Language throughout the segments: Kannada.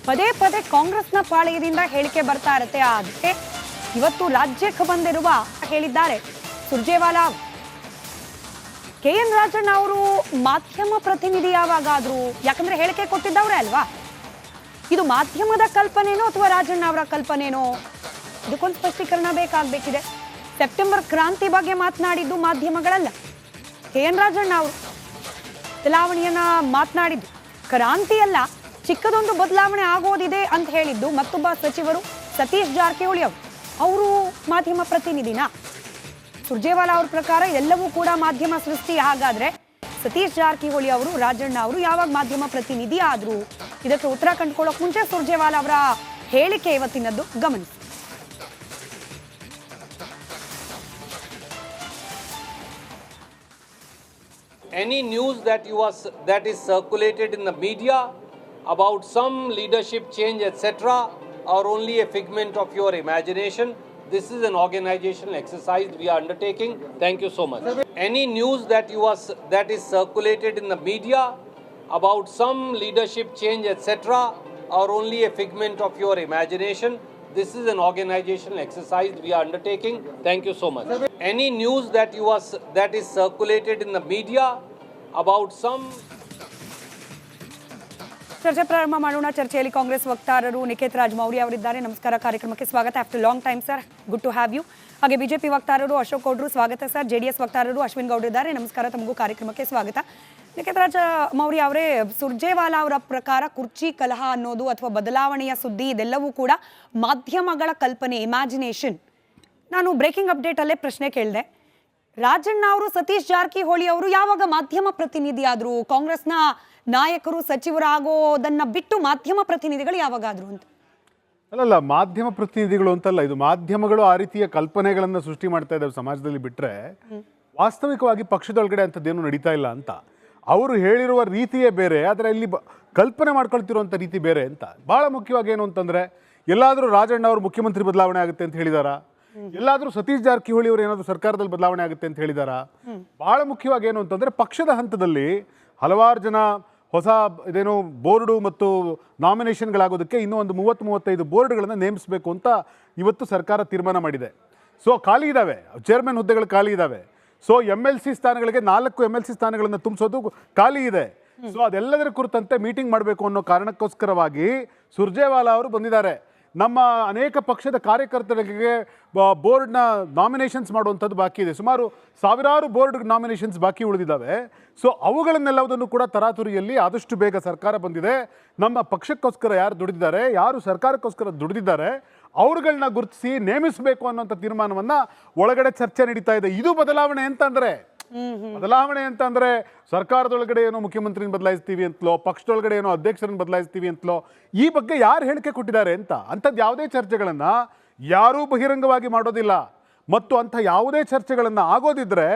ಪದೇ ಪದೇ ಕಾಂಗ್ರೆಸ್ನ ಪಾಳೆಯದಿಂದ ಹೇಳಿಕೆ ಬರ್ತಾ ಇರುತ್ತೆ. ಅದಕ್ಕೆ ಇವತ್ತು ರಾಜ್ಯಕ್ಕೆ ಬಂದಿರುವ ಹೇಳಿದ್ದಾರೆ ಸುರ್ಜೇವಾಲಾ. KN ರಾಜಣ್ಣ ಅವರು ಮಾಧ್ಯಮ ಪ್ರತಿನಿಧಿ ಯಾವಾಗಾದ್ರು, ಯಾಕಂದ್ರೆ ಹೇಳಿಕೆ ಕೊಟ್ಟಿದ್ದವ್ರೆ ಅಲ್ವಾ, ಇದು ಮಾಧ್ಯಮದ ಕಲ್ಪನೆನೋ ಅಥವಾ ರಾಜಣ್ಣ ಅವರ ಕಲ್ಪನೆನೋ, ಇದಕ್ಕೊಂದು ಸ್ಪಷ್ಟೀಕರಣ ಬೇಕಾಗಬೇಕಿದೆ. ಸೆಪ್ಟೆಂಬರ್ ಕ್ರಾಂತಿ ಬಗ್ಗೆ ಮಾತನಾಡಿದ್ದು ಮಾಧ್ಯಮಗಳಲ್ಲ, KN ರಾಜಣ್ಣ ಅವರು ಬದಲಾವಣೆಯನ್ನ ಮಾತನಾಡಿದ್ದು. ಕ್ರಾಂತಿ ಅಲ್ಲ, ಚಿಕ್ಕದೊಂದು ಬದಲಾವಣೆ ಆಗೋದಿದೆ ಅಂತ ಹೇಳಿದ್ದು ಮತ್ತೊಬ್ಬ ಸಚಿವರು ಸತೀಶ್ ಜಾರಕಿಹೊಳಿ ಅವರು ಮಾಧ್ಯಮ ಪ್ರತಿನಿಧಿನ. ಸುರ್ಜೇವಾಲಾ ಅವ್ರ ಪ್ರಕಾರ ಎಲ್ಲವೂ ಕೂಡ ಮಾಧ್ಯಮ ಸೃಷ್ಟಿ. ಹಾಗಾದ್ರೆ ಸತೀಶ್ ಜಾರಕಿಹೊಳಿ ಅವರು, ರಾಜಣ್ಣ ಅವರು ಯಾವಾಗ ಮಾಧ್ಯಮ ಪ್ರತಿನಿಧಿ ಆದ್ರು? ಇದಕ್ಕೆ ಉತ್ತರ ಕಂಡುಕೊಳ್ಳೋಕೆ ಮುಂಚೆ ಸುರ್ಜೇವಾಲಾ ಅವರ ಹೇಳಿಕೆ ಇವತ್ತಿನದ್ದು ಗಮನಿಸಿ. Any news that is circulated in the media about some leadership change, etc., are only a figment of your imagination. This is an organizational exercise we are undertaking. Thank you so much. Any news that is circulated in the media about some leadership change, etc., are only a figment of your imagination. This is an organizational exercise we are undertaking. Thank you so much. Any news that is circulated in the media about some. ಚರ್ಚೆ ಪ್ರಾರಂಭ ಮಾಡೋಣ. ಚರ್ಚೆಯಲ್ಲಿ ಕಾಂಗ್ರೆಸ್ ವಕ್ತಾರರು ನಿಖೇತ್ ರಾಜ್ ಮೌರ್ಯ ಅವರಿದ್ದಾರೆ. ನಮಸ್ಕಾರ, ಕಾರ್ಯಕ್ರಮಕ್ಕೆ ಸ್ವಾಗತ. After long time sir, good to have you. ಹಾಗೆ ಬಿಜೆಪಿ ವಕ್ತಾರರು ಅಶೋಕ್ ಗೌಡ್ರು, ಸ್ವಾಗತ ಸರ್. JDS ವಕ್ತಾರರು ಅಶ್ವಿನ್ ಗೌಡ್ರು ಇದ್ದಾರೆ. ನಮಸ್ಕಾರ, ತಮಗೂ ಕಾರ್ಯಕ್ರಮಕ್ಕೆ ಸ್ವಾಗತ. ನಿಖೇತ್ ರಾಜ್ ಮೌರ್ಯ ಅವರೇ, ಸುರ್ಜೇವಾಲಾ ಅವರ ಪ್ರಕಾರ ಕುರ್ಚಿ ಕಲಹ ಅನ್ನೋದು ಅಥವಾ ಬದಲಾವಣೆಯ ಸುದ್ದಿ ಇದೆಲ್ಲವೂ ಕೂಡ ಮಾಧ್ಯಮಗಳ ಕಲ್ಪನೆ, ಇಮ್ಯಾಜಿನೇಷನ್. ನಾನು ಬ್ರೇಕಿಂಗ್ ಅಪ್ಡೇಟ್ ಅಲ್ಲೇ ಪ್ರಶ್ನೆ ಕೇಳಿದೆ, ರಾಜಣ್ಣ ಅವರು ಸತೀಶ್ ಜಾರಕಿಹೊಳಿ ಅವರು ಯಾವಾಗ ಮಾಧ್ಯಮ ಪ್ರತಿನಿಧಿ ಆದ್ರು? ಕಾಂಗ್ರೆಸ್ನ ನಾಯಕರು ಸಚಿವರಾಗೋದನ್ನ ಬಿಟ್ಟು ಮಾಧ್ಯಮ ಪ್ರತಿನಿಧಿಗಳು ಯಾವಾಗಾದ್ರು ಅಂತ? ಅಲ್ಲಲ್ಲ, ಮಾಧ್ಯಮ ಪ್ರತಿನಿಧಿಗಳು ಅಂತಲ್ಲ, ಇದು ಮಾಧ್ಯಮಗಳು ಆ ರೀತಿಯ ಕಲ್ಪನೆಗಳನ್ನು ಸೃಷ್ಟಿ ಮಾಡ್ತಾ ಇದ್ದಾವೆ ಸಮಾಜದಲ್ಲಿ. ಬಿಟ್ಟರೆ ವಾಸ್ತವಿಕವಾಗಿ ಪಕ್ಷದೊಳಗಡೆ ಅಂಥದ್ದೇನು ನಡೀತಾ ಇಲ್ಲ ಅಂತ. ಅವರು ಹೇಳಿರುವ ರೀತಿಯೇ ಬೇರೆ, ಆದರೆ ಇಲ್ಲಿ ಕಲ್ಪನೆ ಮಾಡ್ಕೊಳ್ತಿರುವಂಥ ರೀತಿ ಬೇರೆ ಅಂತ. ಭಾಳ ಮುಖ್ಯವಾಗಿ ಏನು ಅಂತಂದರೆ, ಎಲ್ಲಾದರೂ ರಾಜಣ್ಣ ಅವರು ಮುಖ್ಯಮಂತ್ರಿ ಬದಲಾವಣೆ ಆಗುತ್ತೆ ಅಂತ ಹೇಳಿದಾರಾ? ಎಲ್ಲಾದರೂ ಸತೀಶ್ ಜಾರಕಿಹೊಳಿ ಅವರು ಏನಾದರೂ ಸರ್ಕಾರದಲ್ಲಿ ಬದಲಾವಣೆ ಆಗುತ್ತೆ ಅಂತ ಹೇಳಿದಾರಾ? ಭಾಳ ಮುಖ್ಯವಾಗಿ ಏನು ಅಂತಂದರೆ, ಪಕ್ಷದ ಹಂತದಲ್ಲಿ ಹಲವಾರು ಜನ ಹೊಸ ಇದೇನು ಬೋರ್ಡು ಮತ್ತು ನಾಮಿನೇಷನ್ಗಳಾಗೋದಕ್ಕೆ ಇನ್ನೂ ಒಂದು 30-35 ಬೋರ್ಡ್ಗಳನ್ನು ನೇಮಿಸಬೇಕು ಅಂತ ಇವತ್ತು ಸರ್ಕಾರ ತೀರ್ಮಾನ ಮಾಡಿದೆ. ಸೊ ಖಾಲಿ ಇದ್ದಾವೆ, ಚೇರ್ಮನ್ ಹುದ್ದೆಗಳು ಖಾಲಿ ಇದ್ದಾವೆ. ಸೊ MLC ಸ್ಥಾನಗಳಿಗೆ 4 MLC ಸ್ಥಾನಗಳನ್ನು ತುಂಬಿಸೋದು ಖಾಲಿ ಇದೆ. ಸೊ ಅದೆಲ್ಲದರ ಕುರಿತಂತೆ ಮೀಟಿಂಗ್ ಮಾಡಬೇಕು ಅನ್ನೋ ಕಾರಣಕ್ಕೋಸ್ಕರವಾಗಿ ಸುರ್ಜೇವಾಲಾ ಅವರು ಬಂದಿದ್ದಾರೆ. ನಮ್ಮ ಅನೇಕ ಪಕ್ಷದ ಕಾರ್ಯಕರ್ತರಿಗೆ ಬೋರ್ಡ್ನ ನಾಮಿನೇಷನ್ಸ್ ಮಾಡುವಂಥದ್ದು ಬಾಕಿ ಇದೆ. ಸುಮಾರು ಸಾವಿರಾರು ಬೋರ್ಡ್ ನಾಮಿನೇಷನ್ಸ್ ಬಾಕಿ ಉಳಿದಿದ್ದಾವೆ. ಸೊ ಅವುಗಳನ್ನೆಲ್ಲವುದನ್ನು ಕೂಡ ತರಾತುರಿಯಲ್ಲಿ ಆದಷ್ಟು ಬೇಗ ಸರ್ಕಾರ ಬಂದಿದೆ. ನಮ್ಮ ಪಕ್ಷಕ್ಕೋಸ್ಕರ ಯಾರು ದುಡಿದಿದ್ದಾರೆ, ಯಾರು ಸರ್ಕಾರಕ್ಕೋಸ್ಕರ ದುಡಿದಿದ್ದಾರೆ, ಅವ್ರುಗಳನ್ನ ಗುರುತಿಸಿ ನೇಮಿಸಬೇಕು ಅನ್ನೋಂಥ ತೀರ್ಮಾನವನ್ನು ಒಳಗಡೆ ಚರ್ಚೆ ನಡೀತಾ ಇದೆ. ಇದು ಬದಲಾವಣೆ ಅಂತಂದರೆ, ಬದಲಾವಣೆ ಅಂತಂದರೆ ಸರ್ಕಾರದೊಳಗಡೆ ಏನೋ ಮುಖ್ಯಮಂತ್ರಿನ ಬದಲಾಯಿಸ್ತೀವಿ ಅಂತಲೋ, ಪಕ್ಷದೊಳಗಡೆ ಏನೋ ಅಧ್ಯಕ್ಷರನ್ನು ಬದಲಾಯಿಸ್ತೀವಿ ಅಂತಲೋ, ಈ ಬಗ್ಗೆ ಯಾರು ಹೇಳಿಕೆ ಕೊಟ್ಟಿದ್ದಾರೆ ಅಂತ ಅಂಥದ್ದು ಯಾವುದೇ ಚರ್ಚೆಗಳನ್ನು ಯಾರೂ ಬಹಿರಂಗವಾಗಿ ಮಾಡೋದಿಲ್ಲ. ಮತ್ತು ಅಂಥ ಯಾವುದೇ ಚರ್ಚೆಗಳನ್ನು ಆಗೋದಿದ್ರೆ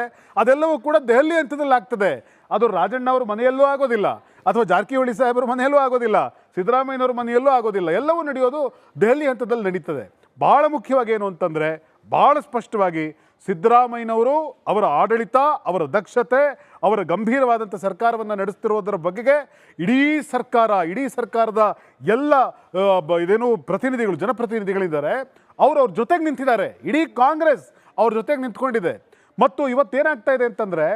ಅದೆಲ್ಲವೂ ಕೂಡ ದೆಹಲಿ ಹಂತದಲ್ಲಿ ಆಗ್ತದೆ. ಅದು ರಾಜಣ್ಣ ಅವ್ರ ಮನೆಯಲ್ಲೂ ಆಗೋದಿಲ್ಲ, ಅಥವಾ ಜಾರಕಿಹೊಳಿ ಸಾಹೇಬರ ಮನೆಯಲ್ಲೂ ಆಗೋದಿಲ್ಲ, ಸಿದ್ದರಾಮಯ್ಯನವ್ರ ಮನೆಯಲ್ಲೂ ಆಗೋದಿಲ್ಲ. ಎಲ್ಲವೂ ನಡೆಯೋದು ದೆಹಲಿ ಹಂತದಲ್ಲಿ ನಡೀತದೆ. ಭಾಳ ಮುಖ್ಯವಾಗಿ ಏನು ಅಂತಂದರೆ, ಭಾಳ ಸ್ಪಷ್ಟವಾಗಿ ಸಿದ್ದರಾಮಯ್ಯನವರು ಅವರ ಆಡಳಿತ, ಅವರ ದಕ್ಷತೆ, ಅವರ ಗಂಭೀರವಾದಂಥ ಸರ್ಕಾರವನ್ನು ನಡೆಸ್ತಿರೋದರ ಬಗೆಗೆ ಇಡೀ ಸರ್ಕಾರದ ಎಲ್ಲ ಇದೇನು ಪ್ರತಿನಿಧಿಗಳು, ಜನಪ್ರತಿನಿಧಿಗಳಿದ್ದಾರೆ, ಅವ್ರ ಜೊತೆಗೆ ನಿಂತಿದ್ದಾರೆ. ಇಡೀ ಕಾಂಗ್ರೆಸ್ ಅವ್ರ ಜೊತೆಗೆ ನಿಂತ್ಕೊಂಡಿದೆ. ಮತ್ತು ಇವತ್ತೇನಾಗ್ತಾ ಇದೆ ಅಂತಂದರೆ,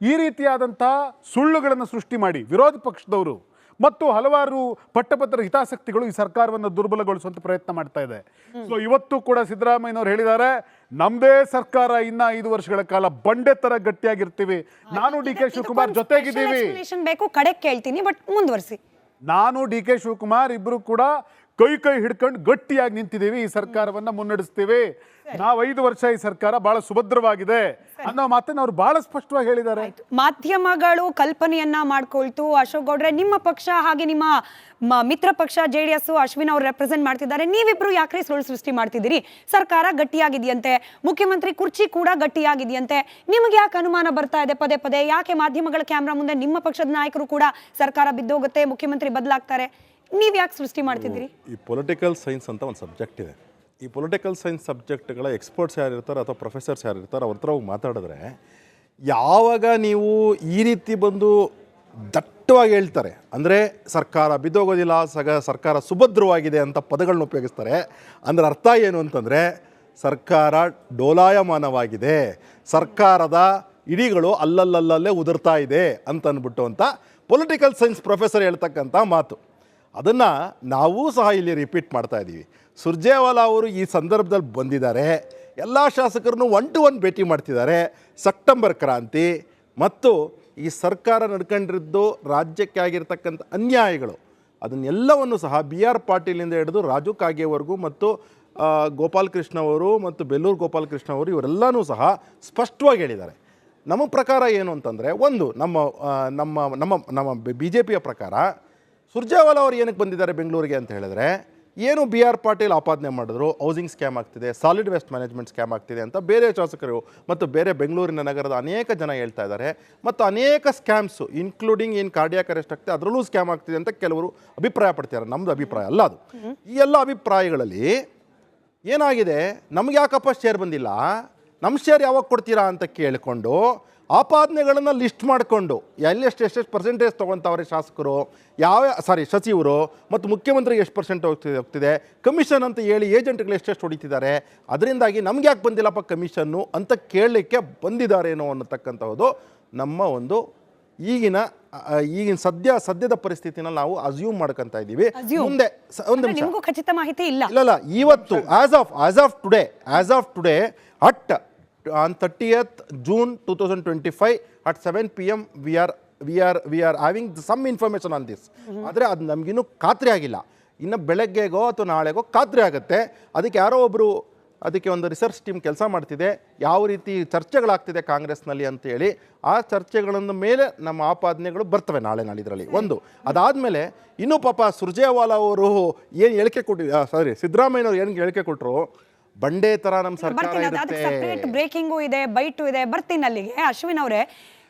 ಈ ರೀತಿಯಾದಂಥ ಸುಳ್ಳುಗಳನ್ನು ಸೃಷ್ಟಿ ಮಾಡಿ ವಿರೋಧ ಪಕ್ಷದವರು ಮತ್ತು ಹಲವಾರು ಪಟ್ಟಭದ್ರ ಹಿತಾಸಕ್ತಿಗಳು ಈ ಸರ್ಕಾರವನ್ನು ದುರ್ಬಲಗೊಳಿಸುವಂಥ ಪ್ರಯತ್ನ ಮಾಡ್ತಾ ಇದೆ. ಸೊ ಇವತ್ತು ಕೂಡ ಸಿದ್ದರಾಮಯ್ಯನವರು ಹೇಳಿದ್ದಾರೆ, ನಮ್ಮದೇ ಸರ್ಕಾರ ಇನ್ನ 5 ವರ್ಷಗಳ ಕಾಲ ಬಂಡೆ ತರ ಗಟ್ಟಿಯಾಗಿರ್ತೀವಿ. ನಾನು DK ಶಿವಕುಮಾರ್ ಜೊತೆಗಿದ್ದೀವಿ. ಬೇಕು ಕಡೆ ಕೇಳ್ತೀನಿ, ಬಟ್ ಮುಂದುವರಿಸಿ. ನಾನು DK ಶಿವಕುಮಾರ್ ಇಬ್ರು ಕೂಡ ಕೈ ಹಿಡ್ಕೊಂಡು ಗಟ್ಟಿಯಾಗಿ ನಿಂತಿದ್ದೀವಿ. ಈ ಸರ್ಕಾರವನ್ನ ಮುನ್ನಡೆಸ್ತೀವಿ. ನಾವು 5 ವರ್ಷ ಈ ಸರ್ಕಾರ ಬಹಳ ಸುಭದ್ರವಾಗಿದೆ ಅನ್ನೋ ಮಾತನ್ನ ಅವ್ರು ಬಹಳ ಸ್ಪಷ್ಟವಾಗಿ ಹೇಳಿದ್ದಾರೆ. ಮಾಧ್ಯಮಗಳು ಕಲ್ಪನೆಯನ್ನ ಮಾಡ್ಕೊಳ್ತು. ಅಶೋಕ್ ಗೌಡ್ರೆ, ನಿಮ್ಮ ಪಕ್ಷ ಹಾಗೆ ನಿಮ್ಮ ಮಿತ್ರ ಪಕ್ಷ JDS ಅಶ್ವಿನ್ ಅವ್ರು ರೆಪ್ರೆಸೆಂಟ್ ಮಾಡ್ತಿದ್ದಾರೆ. ನೀವಿಬ್ರು ಯಾಕ್ರಿ ಸುಳ್ಳು ಸೃಷ್ಟಿ ಮಾಡ್ತಿದ್ದೀರಿ? ಸರ್ಕಾರ ಗಟ್ಟಿಯಾಗಿದೆಯಂತೆ, ಮುಖ್ಯಮಂತ್ರಿ ಕುರ್ಚಿ ಕೂಡ ಗಟ್ಟಿಯಾಗಿದೆಯಂತೆ. ನಿಮ್ಗೆ ಯಾಕೆ ಅನುಮಾನ ಬರ್ತಾ ಇದೆ ಪದೇ ಪದೇ? ಯಾಕೆ ಮಾಧ್ಯಮಗಳ ಕ್ಯಾಮ್ರಾ ಮುಂದೆ ನಿಮ್ಮ ಪಕ್ಷದ ನಾಯಕರು ಕೂಡ ಸರ್ಕಾರ ಬಿದ್ದೋಗುತ್ತೆ, ಮುಖ್ಯಮಂತ್ರಿ ಬದಲಾಗ್ತಾರೆ, ನೀವ್ ಯಾಕೆ ಸೃಷ್ಟಿ ಮಾಡ್ತಿದ್ದೀರಿ? ಈ ಪೊಲಿಟಿಕಲ್ ಸೈನ್ಸ್ ಅಂತ ಒಂದು ಸಬ್ಜೆಕ್ಟ್ ಇದೆ. ಈ ಪೊಲಿಟಿಕಲ್ ಸೈನ್ಸ್ ಸಬ್ಜೆಕ್ಟ್ಗಳ ಎಕ್ಸ್ಪರ್ಟ್ಸ್ ಯಾರಿರ್ತಾರೆ ಅಥವಾ ಪ್ರೊಫೆಸರ್ಸ್ ಯಾರಿರ್ತಾರೆ ಅವ್ರ ಹತ್ರ ಹೋಗಿ ಮಾತಾಡಿದ್ರೆ, ಯಾವಾಗ ನೀವು ಈ ರೀತಿ ಬಂದು ದಟ್ಟ ಸ್ಪಷ್ಟವಾಗಿ ಹೇಳ್ತಾರೆ. ಅಂದರೆ ಸರ್ಕಾರ ಬಿದ್ದೋಗೋದಿಲ್ಲ, ಸರ್ಕಾರ ಸುಭದ್ರವಾಗಿದೆ ಅಂತ ಪದಗಳನ್ನ ಉಪಯೋಗಿಸ್ತಾರೆ. ಅಂದರೆ ಅರ್ಥ ಏನು ಅಂತಂದರೆ ಸರ್ಕಾರ ಡೋಲಾಯಮಾನವಾಗಿದೆ, ಸರ್ಕಾರದ ಇಡಿಗಳು ಅಲ್ಲಲ್ಲಲ್ಲೇ ಉದುರ್ತಾ ಇದೆ ಅಂತ ಅಂದ್ಬಿಟ್ಟು ಅಂತ ಪೊಲಿಟಿಕಲ್ ಸೈನ್ಸ್ ಪ್ರೊಫೆಸರ್ ಹೇಳ್ತಕ್ಕಂಥ ಮಾತು. ಅದನ್ನು ನಾವೂ ಸಹ ಇಲ್ಲಿ ರಿಪೀಟ್ ಮಾಡ್ತಾ ಇದ್ದೀವಿ. ಸುರ್ಜೇವಾಲಾ ಅವರು ಈ ಸಂದರ್ಭದಲ್ಲಿ ಬಂದಿದ್ದಾರೆ, ಎಲ್ಲ ಶಾಸಕರನ್ನು 1 to 1 ಭೇಟಿ ಮಾಡ್ತಿದ್ದಾರೆ. ಸೆಪ್ಟೆಂಬರ್ ಕ್ರಾಂತಿ ಮತ್ತು ಈ ಸರ್ಕಾರ ನಡ್ಕೊಂಡಿದ್ದು ರಾಜ್ಯಕ್ಕೆ ಆಗಿರ್ತಕ್ಕಂಥ ಅನ್ಯಾಯಗಳು ಅದನ್ನೆಲ್ಲವನ್ನು ಸಹ BR ಪಾಟೀಲಿಂದ ಹಿಡಿದು ರಾಜು ಕಾಗೆವರೆಗೂ ಮತ್ತು ಗೋಪಾಲಕೃಷ್ಣ ಅವರು ಮತ್ತು ಬೆಲ್ಲೂರು ಗೋಪಾಲಕೃಷ್ಣ ಅವರು ಇವರೆಲ್ಲನೂ ಸಹ ಸ್ಪಷ್ಟವಾಗಿ ಹೇಳಿದ್ದಾರೆ. ನಮ್ಮ ಪ್ರಕಾರ ಏನು ಅಂತಂದರೆ, ಒಂದು ನಮ್ಮ BJPಯ ಪ್ರಕಾರ ಸುರ್ಜೇವಾಲಾ ಅವರು ಏನಕ್ಕೆ ಬಂದಿದ್ದಾರೆ ಬೆಂಗಳೂರಿಗೆ ಅಂತ ಹೇಳಿದ್ರೆ, ಏನು BR ಪಾಟೀಲ್ ಆಪಾದನೆ ಮಾಡಿದ್ರು, ಹೌಸಿಂಗ್ ಸ್ಕ್ಯಾಮ್ ಆಗ್ತಿದೆ, ಸಾಲಿಡ್ ವೇಸ್ಟ್ ಮ್ಯಾನೇಜ್ಮೆಂಟ್ ಸ್ಕ್ಯಾಮ್ ಆಗ್ತಿದೆ ಅಂತ ಬೇರೆ ಶಾಸಕರು ಮತ್ತು ಬೇರೆ ಬೆಂಗಳೂರಿನ ನಗರದ ಅನೇಕ ಜನ ಹೇಳ್ತಾ ಇದ್ದಾರೆ. ಮತ್ತು ಅನೇಕ ಸ್ಕ್ಯಾಮ್ಸು ಇನ್ಕ್ಲೂಡಿಂಗ್ ಏನು ಕಾರ್ಡಿಯಾಕ್ ಅರೆಸ್ಟ್ ಆಗ್ತಿದೆ ಅದರಲ್ಲೂ ಸ್ಕ್ಯಾಮ್ ಆಗ್ತಿದೆ ಅಂತ ಕೆಲವರು ಅಭಿಪ್ರಾಯ ಪಡ್ತಿದ್ದಾರೆ. ನಮ್ಮದು ಅಭಿಪ್ರಾಯ ಅಲ್ಲ ಅದು. ಈ ಎಲ್ಲ ಅಭಿಪ್ರಾಯಗಳಲ್ಲಿ ಏನಾಗಿದೆ, ನಮ್ಗೆ ಯಾಕಪ್ಪ ಶೇರ್ ಬಂದಿಲ್ಲ, ನಮ್ಮ ಶೇರ್ ಯಾವಾಗ ಕೊಡ್ತೀರಾ ಅಂತ ಕೇಳಿಕೊಂಡು ಆಪಾದನೆಗಳನ್ನು ಲಿಸ್ಟ್ ಮಾಡಿಕೊಂಡು ಎಷ್ಟೆಷ್ಟು ಪರ್ಸೆಂಟೇಜ್ ತೊಗೊತಾವ್ರೆ ಶಾಸಕರು, ಸಚಿವರು ಮತ್ತು ಮುಖ್ಯಮಂತ್ರಿಗೆ ಎಷ್ಟು ಪರ್ಸೆಂಟ್ ಹೋಗ್ತಿದೆ, ಕಮಿಷನ್ ಅಂತ ಹೇಳಿ ಏಜೆಂಟ್ಗಳು ಎಷ್ಟೆಷ್ಟು ಹೊಡಿತಿದ್ದಾರೆ, ಅದರಿಂದಾಗಿ ನಮ್ಗೆ ಯಾಕೆ ಬಂದಿಲ್ಲಪ್ಪ ಕಮಿಷನ್ನು ಅಂತ ಕೇಳಲಿಕ್ಕೆ ಬಂದಿದ್ದಾರೇನೋ ಅನ್ನತಕ್ಕಂಥದ್ದು ನಮ್ಮ ಒಂದು ಈಗಿನ ಸದ್ಯದ ಪರಿಸ್ಥಿತಿನಲ್ಲಿ ನಾವು ಅಸ್ಯೂಮ್ ಮಾಡ್ಕೊಂತ ಇದ್ದೀವಿ. ಮುಂದೆ ಒಂದು ನಿಮಿಷ, ನಿಮಗೂ ಖಚಿತ ಮಾಹಿತಿ ಇಲ್ಲ. ಇಲ್ಲ, ಇವತ್ತು as of today at on 30th June 2025 at 7 PM we are having some information on this. ಆದರೆ ಅದು ನಮಗಿನ್ನೂ ಖಾತ್ರಿ ಆಗಿಲ್ಲ. ಇನ್ನು ಬೆಳಗ್ಗೆಗೋ ಅಥವಾ ನಾಳೆಗೋ ಖಾತ್ರಿ ಆಗುತ್ತೆ. ಅದಕ್ಕೆ ಯಾರೋ ಒಬ್ಬರು ಅದಕ್ಕೆ ಒಂದು ರಿಸರ್ಚ್ ಟೀಮ್ ಕೆಲಸ ಮಾಡ್ತಿದೆ, ಯಾವ ರೀತಿ ಚರ್ಚೆಗಳಾಗ್ತಿದೆ ಕಾಂಗ್ರೆಸ್ನಲ್ಲಿ ಅಂತೇಳಿ. ಆ ಚರ್ಚೆಗಳನ್ನು ಮೇಲೆ ನಮ್ಮ ಆಪಾದನೆಗಳು ಬರ್ತವೆ ನಾಳಿದ್ರಲ್ಲಿ. ಒಂದು ಅದಾದಮೇಲೆ ಇನ್ನೂ ಪಾಪ ಸುರ್ಜೇವಾಲಾ ಅವರು ಏನು ಹೇಳಿಕೆ ಕೊಟ್ಟಿದ್ದಾರೆ, ಸಿದ್ದರಾಮಯ್ಯನವರು ಏನು ಹೇಳಿಕೆ ಕೊಟ್ಟರು, ಬಂಡೆ ತರ ನಮ್ಮ ಸರ್ಕಾರ ಇರುತ್ತೆ, ಬ್ರೇಕಿಂಗು ಇದೆ, ಬೈಟು ಇದೆ. ಬರ್ತೀನಿ ಅಲ್ಲಿಗೆ. ಅಶ್ವಿನ್ ಅವರೇ,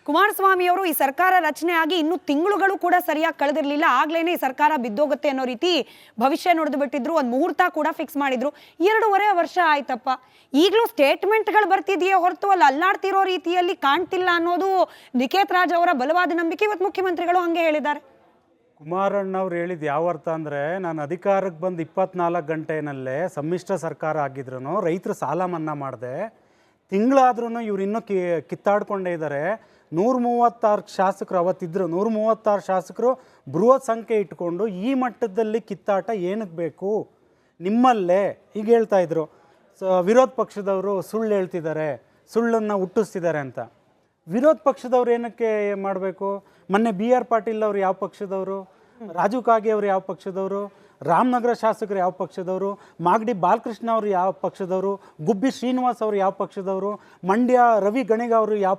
ಕುಮಾರಸ್ವಾಮಿ ಅವರು ಈ ಸರ್ಕಾರ ರಚನೆ ಆಗಿ ಇನ್ನೂ ತಿಂಗಳುಗಳು ಕೂಡ ಸರಿಯಾಗಿ ಕಳೆದಿರಲಿಲ್ಲ, ಆಗ್ಲೇನೆ ಈ ಸರ್ಕಾರ ಬಿದ್ದೋಗುತ್ತೆ ಅನ್ನೋ ರೀತಿ ಭವಿಷ್ಯ ನುಡಿದು ಬಿಟ್ಟಿದ್ರು. ಒಂದು ಮುಹೂರ್ತ ಕೂಡ ಫಿಕ್ಸ್ ಮಾಡಿದ್ರು. 2.5 ವರ್ಷ ಆಯ್ತಪ್ಪ, ಈಗಲೂ ಸ್ಟೇಟ್ಮೆಂಟ್ಗಳು ಬರ್ತಿದೆಯೇ ಹೊರತು ಅಲ್ಲಿ ಅಲ್ಲಾಡ್ತಿರೋ ರೀತಿಯಲ್ಲಿ ಕಾಣ್ತಿಲ್ಲ ಅನ್ನೋದು ನಿಕೇತ್ ರಾಜ್ ಅವರ ಬಲವಾದ ನಂಬಿಕೆ. ಇವತ್ತು ಮುಖ್ಯಮಂತ್ರಿಗಳು ಹಂಗೆ ಹೇಳಿದ್ದಾರೆ. ಕುಮಾರಣ್ಣವ್ರು ಹೇಳಿದ್ದು ಯಾವ ಅರ್ಥ ಅಂದರೆ, ನಾನು ಅಧಿಕಾರಕ್ಕೆ ಬಂದು 24 ಗಂಟೆನಲ್ಲೇ ಸಮ್ಮಿಶ್ರ ಸರ್ಕಾರ ಆಗಿದ್ರು ರೈತರು ಸಾಲ ಮನ್ನಾ ಮಾಡಿದೆ, ತಿಂಗಳಾದ್ರೂ ಇವ್ರು ಇನ್ನೂ ಕಿತ್ತಾಡ್ಕೊಂಡೇ ಇದ್ದಾರೆ. 136 ಶಾಸಕರು ಅವತ್ತಿದ್ರು, 136 ಶಾಸಕರು ಬೃಹತ್ ಸಂಖ್ಯೆ ಇಟ್ಕೊಂಡು ಈ ಮಟ್ಟದಲ್ಲಿ ಕಿತ್ತಾಟ ಏನಕ್ಕೆ ಬೇಕು ನಿಮ್ಮಲ್ಲೇ ಈಗ ಹೇಳ್ತಾ ಇದ್ರು. ವಿರೋಧ ಪಕ್ಷದವರು ಸುಳ್ಳು ಹೇಳ್ತಿದ್ದಾರೆ, ಸುಳ್ಳನ್ನು ಹುಟ್ಟಿಸ್ತಿದ್ದಾರೆ ಅಂತ. ವಿರೋಧ ಪಕ್ಷದವ್ರು ಏನಕ್ಕೆ ಮಾಡಬೇಕು? ಮೊನ್ನೆ BR ಪಾಟೀಲ್ ಅವರು ಯಾವ ಪಕ್ಷದವರು, ರಾಜು ಕಾಗೆ ಅವರು ಯಾವ ಪಕ್ಷದವರು, ರಾಮನಗರ ಶಾಸಕರು ಯಾವ ಪಕ್ಷದವರು, ಮಾಗಡಿ ಬಾಲಕೃಷ್ಣ ಅವರು ಯಾವ ಪಕ್ಷದವರು, ಗುಬ್ಬಿ ಶ್ರೀನಿವಾಸ್ ಅವರು ಯಾವ ಪಕ್ಷದವರು, ಮಂಡ್ಯ ರವಿ ಗಣಿಗ ಅವರು ಯಾವ